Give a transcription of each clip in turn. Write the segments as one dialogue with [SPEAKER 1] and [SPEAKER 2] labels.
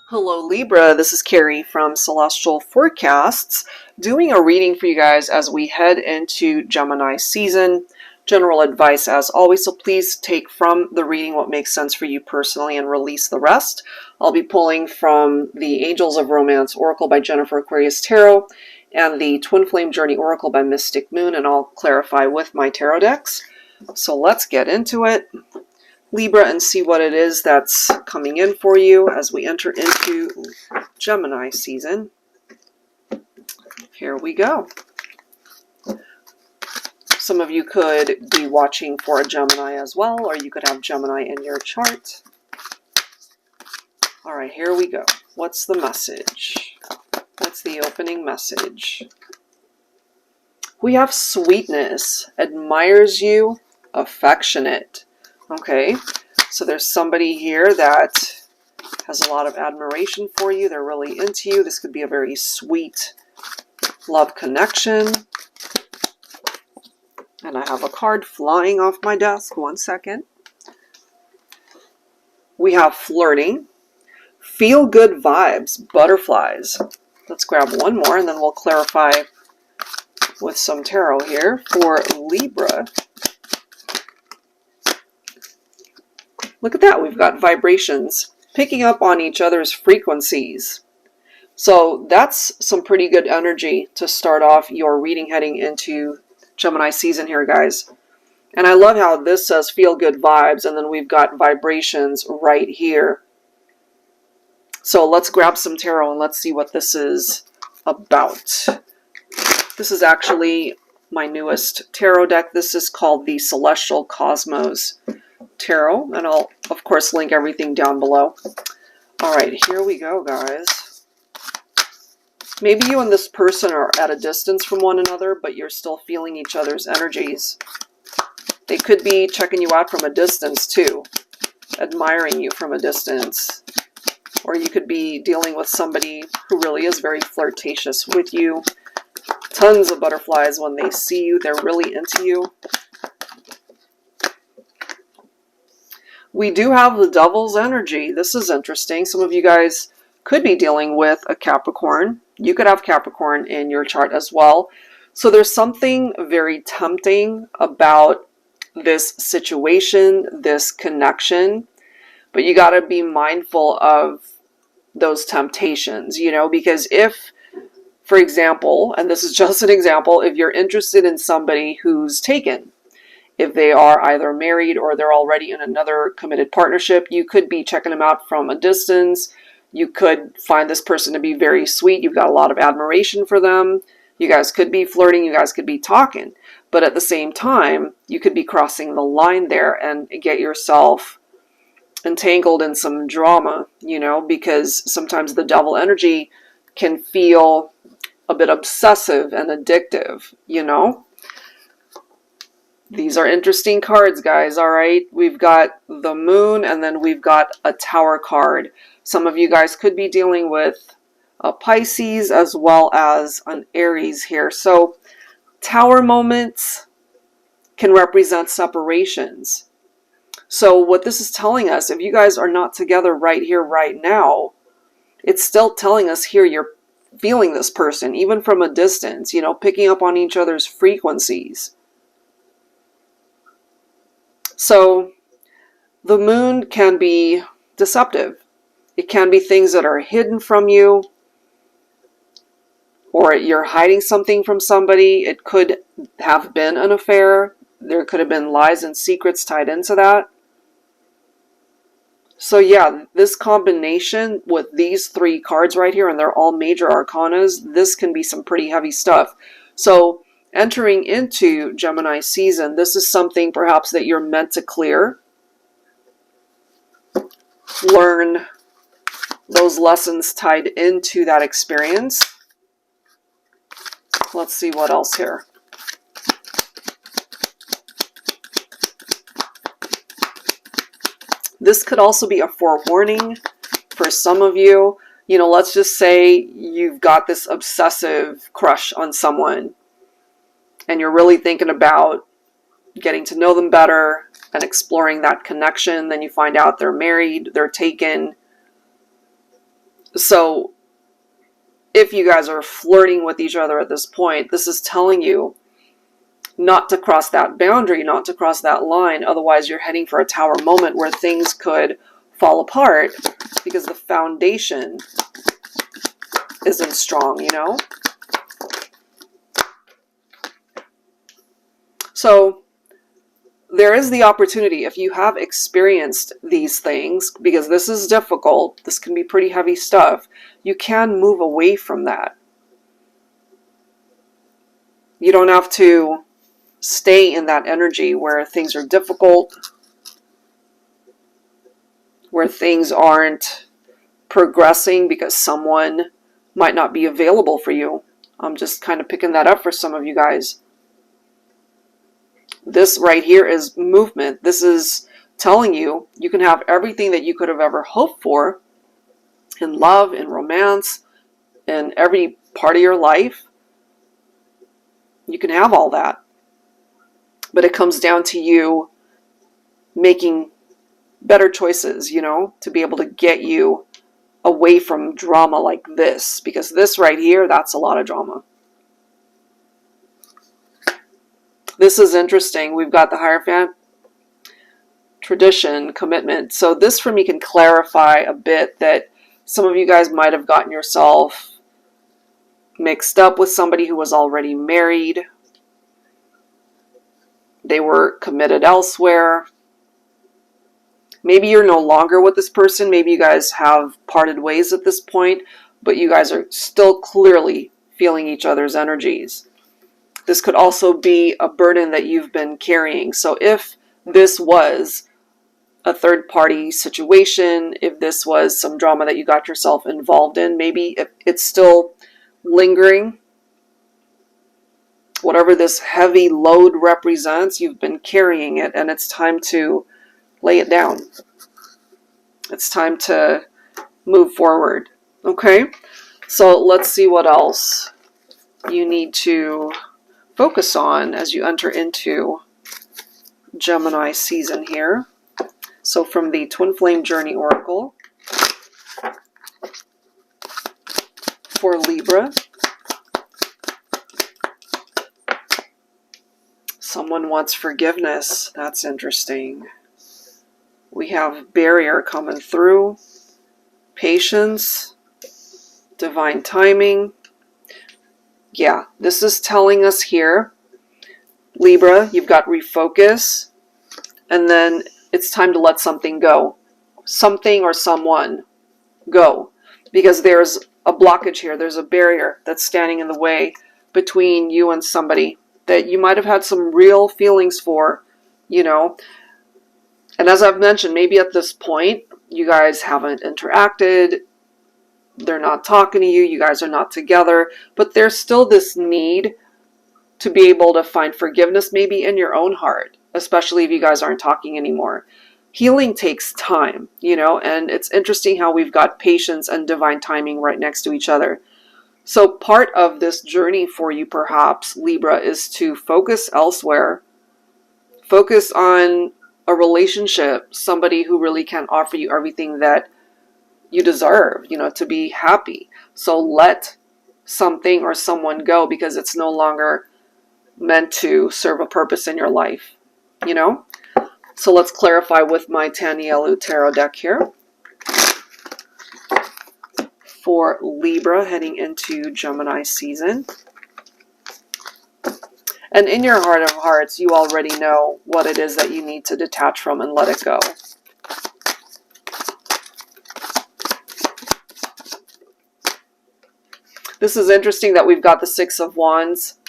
[SPEAKER 1] Hello Libra, this is Carrie from Celestial Forecasts, doing a reading for you guys as we head into Gemini season. General advice as always, so please take from the reading what makes sense for you personally and release the rest. I'll be pulling from the Angels of Romance Oracle by Jennifer Aquarius Tarot and the Twin Flame Journey Oracle by Mystic Moon, and I'll clarify with my tarot decks. So let's get into it, Libra, and see what it is that's coming in for you as we enter into Gemini season. Here we go. Some of you could be watching for a Gemini as well, or you could have Gemini in your chart. All right, here we go. What's the message? What's the opening message? We have sweetness, admires you, affectionate. Okay, so there's somebody here that has a lot of admiration for you. They're really into you. This could be a very sweet love connection. And I have a card flying off my desk. One second. We have flirting, feel good vibes, butterflies. Let's grab one more and then we'll clarify with some tarot here for Libra. Look at that, we've got vibrations, picking up on each other's frequencies. So that's some pretty good energy to start off your reading heading into Gemini season here, guys. And I love how this says feel good vibes, and then we've got vibrations right here. So let's grab some tarot and let's see what this is about. This is actually my newest tarot deck. This is called the Celestial Cosmos Tarot, and I'll of course link everything down below. All right, here we go, guys. Maybe you and this person are at a distance from one another, but you're still feeling each other's energies. They could be checking you out from a distance too, admiring you from a distance. Or you could be dealing with somebody who really is very flirtatious with you. Tons of butterflies when they see you. They're really into you. We do have the Devil's energy. This is interesting. Some of you guys could be dealing with a Capricorn. You could have Capricorn in your chart as well. So there's something very tempting about this situation, this connection. But you got to be mindful of those temptations, you know, because if, for example, and this is just an example, if you're interested in somebody who's taken, if they are either married or they're already in another committed partnership, you could be checking them out from a distance. You could find this person to be very sweet. You've got a lot of admiration for them. You guys could be flirting. You guys could be talking. But at the same time, you could be crossing the line there and get yourself entangled in some drama, you know, because sometimes the devil energy can feel a bit obsessive and addictive, you know. These are interesting cards, guys, all right? We've got the moon, and then we've got a tower card. Some of you guys could be dealing with a Pisces as well as an Aries here. So tower moments can represent separations. So what this is telling us, if you guys are not together right here, right now, it's still telling us here you're feeling this person, even from a distance, you know, picking up on each other's frequencies. So the moon can be deceptive. It can be things that are hidden from you, or you're hiding something from somebody. It could have been an affair. There could have been lies and secrets tied into that. So yeah, this combination with these three cards right here, and they're all major arcanas, this can be some pretty heavy stuff. So entering into Gemini season, this is something perhaps that you're meant to clear. Learn those lessons tied into that experience. Let's see what else here. This could also be a forewarning for some of you. You know, let's just say you've got this obsessive crush on someone and you're really thinking about getting to know them better and exploring that connection. Then you find out they're married, they're taken. So if you guys are flirting with each other at this point, this is telling you not to cross that boundary, not to cross that line. Otherwise, you're heading for a tower moment where things could fall apart because the foundation isn't strong, you know? So there is the opportunity, if you have experienced these things, because this is difficult, this can be pretty heavy stuff, you can move away from that. You don't have to stay in that energy where things are difficult, where things aren't progressing because someone might not be available for you. I'm just kind of picking that up for some of you guys. This right here is movement. This is telling you you can have everything that you could have ever hoped for in love, in romance, in every part of your life. You can have all that. But it comes down to you making better choices, you know, to be able to get you away from drama like this. Because this right here, that's a lot of drama. This is interesting. We've got the Hierophant, tradition, commitment. So this for me can clarify a bit that some of you guys might have gotten yourself mixed up with somebody who was already married. They were committed elsewhere. Maybe you're no longer with this person. Maybe you guys have parted ways at this point, but you guys are still clearly feeling each other's energies. This could also be a burden that you've been carrying. So if this was a third-party situation, if this was some drama that you got yourself involved in, maybe it's still lingering. Whatever this heavy load represents, you've been carrying it, and it's time to lay it down. It's time to move forward. Okay? So let's see what else you need to focus on as you enter into Gemini season here. So from the Twin Flame Journey Oracle for Libra, someone wants forgiveness. That's interesting. We have barrier coming through, patience, divine timing. Yeah, this is telling us here, Libra, you've got refocus, and then it's time to let something go. Something or someone go. Because there's a blockage here. There's a barrier that's standing in the way between you and somebody that you might have had some real feelings for, you know. And as I've mentioned, maybe at this point, you guys haven't interacted. They're not talking to you. You guys are not together. But there's still this need to be able to find forgiveness maybe in your own heart, especially if you guys aren't talking anymore. Healing takes time, you know, and it's interesting how we've got patience and divine timing right next to each other. So part of this journey for you, perhaps, Libra, is to focus elsewhere. Focus on a relationship, somebody who really can offer you everything that you deserve, you know, to be happy. So let something or someone go because it's no longer meant to serve a purpose in your life, you know? So let's clarify with my Tanielu Tarot deck here for Libra heading into Gemini season. And in your heart of hearts, you already know what it is that you need to detach from and let it go. This is interesting that we've got the Six of Wands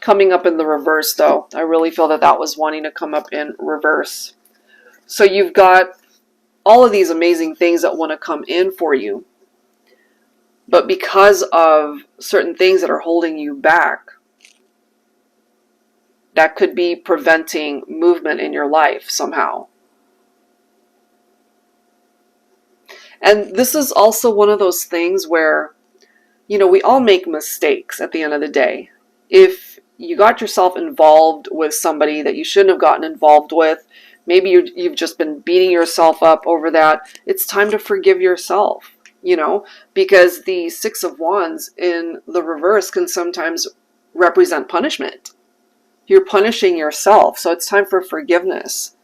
[SPEAKER 1] coming up in the reverse, though. I really feel that that was wanting to come up in reverse. So you've got all of these amazing things that want to come in for you. But because of certain things that are holding you back, that could be preventing movement in your life somehow. And this is also one of those things where, you know, we all make mistakes at the end of the day. If you got yourself involved with somebody that you shouldn't have gotten involved with, maybe you've just been beating yourself up over that, it's time to forgive yourself. you know, because the Six of Wands in the reverse can sometimes represent punishment. You're punishing yourself, so it's time for forgiveness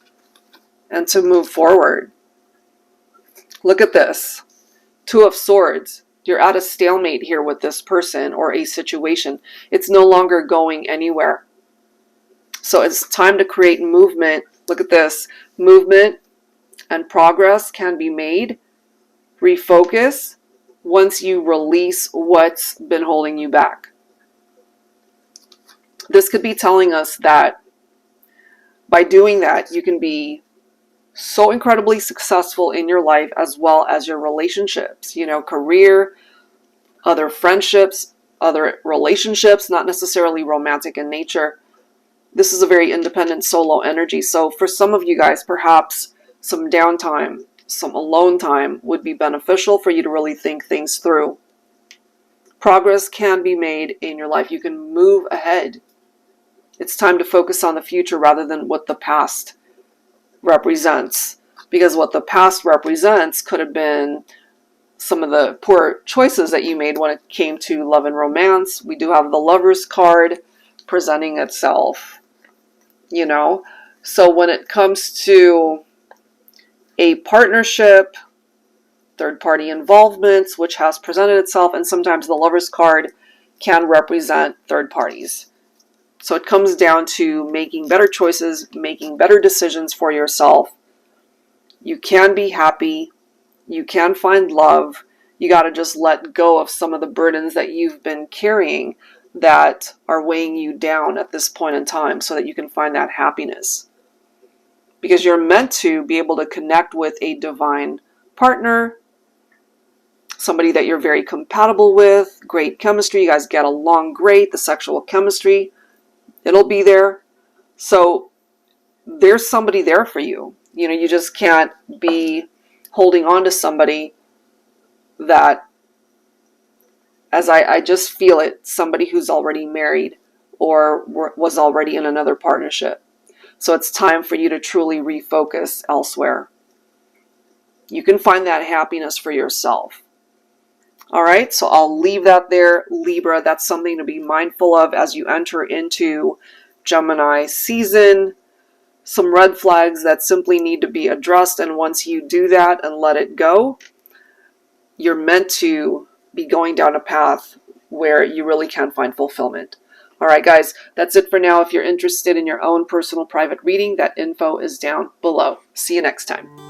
[SPEAKER 1] and to move forward. Look at this. Two of Swords. You're at a stalemate here with this person or a situation. It's no longer going anywhere. So it's time to create movement. Look at this. Movement and progress can be made. Refocus once you release what's been holding you back. This could be telling us that by doing that, you can be so incredibly successful in your life as well as your relationships, you know, career, other friendships, other relationships, not necessarily romantic in nature. This is a very independent solo energy. So for some of you guys, perhaps some downtime, some alone time would be beneficial for you to really think things through. Progress can be made in your life. You can move ahead. It's time to focus on the future rather than what the past represents, because what the past represents could have been some of the poor choices that you made when it came to love and romance. We do have the Lovers card presenting itself, you know. So when it comes to a partnership, third-party involvements, which has presented itself, and sometimes the Lovers card can represent third parties. So it comes down to making better choices, making better decisions for yourself. You can be happy. You can find love. You got to just let go of some of the burdens that you've been carrying that are weighing you down at this point in time so that you can find that happiness. Because you're meant to be able to connect with a divine partner, somebody that you're very compatible with, great chemistry, you guys get along great, the sexual chemistry, it'll be there. So there's somebody there for you. You know, you just can't be holding on to somebody that, as I just feel it, somebody who's already married or was already in another partnership. So it's time for you to truly refocus elsewhere. You can find that happiness for yourself. All right, so I'll leave that there, Libra. That's something to be mindful of as you enter into Gemini season. Some red flags that simply need to be addressed, and once you do that and let it go, you're meant to be going down a path where you really can find fulfillment. All right, guys, that's it for now. If you're interested in your own personal private reading, that info is down below. See you next time.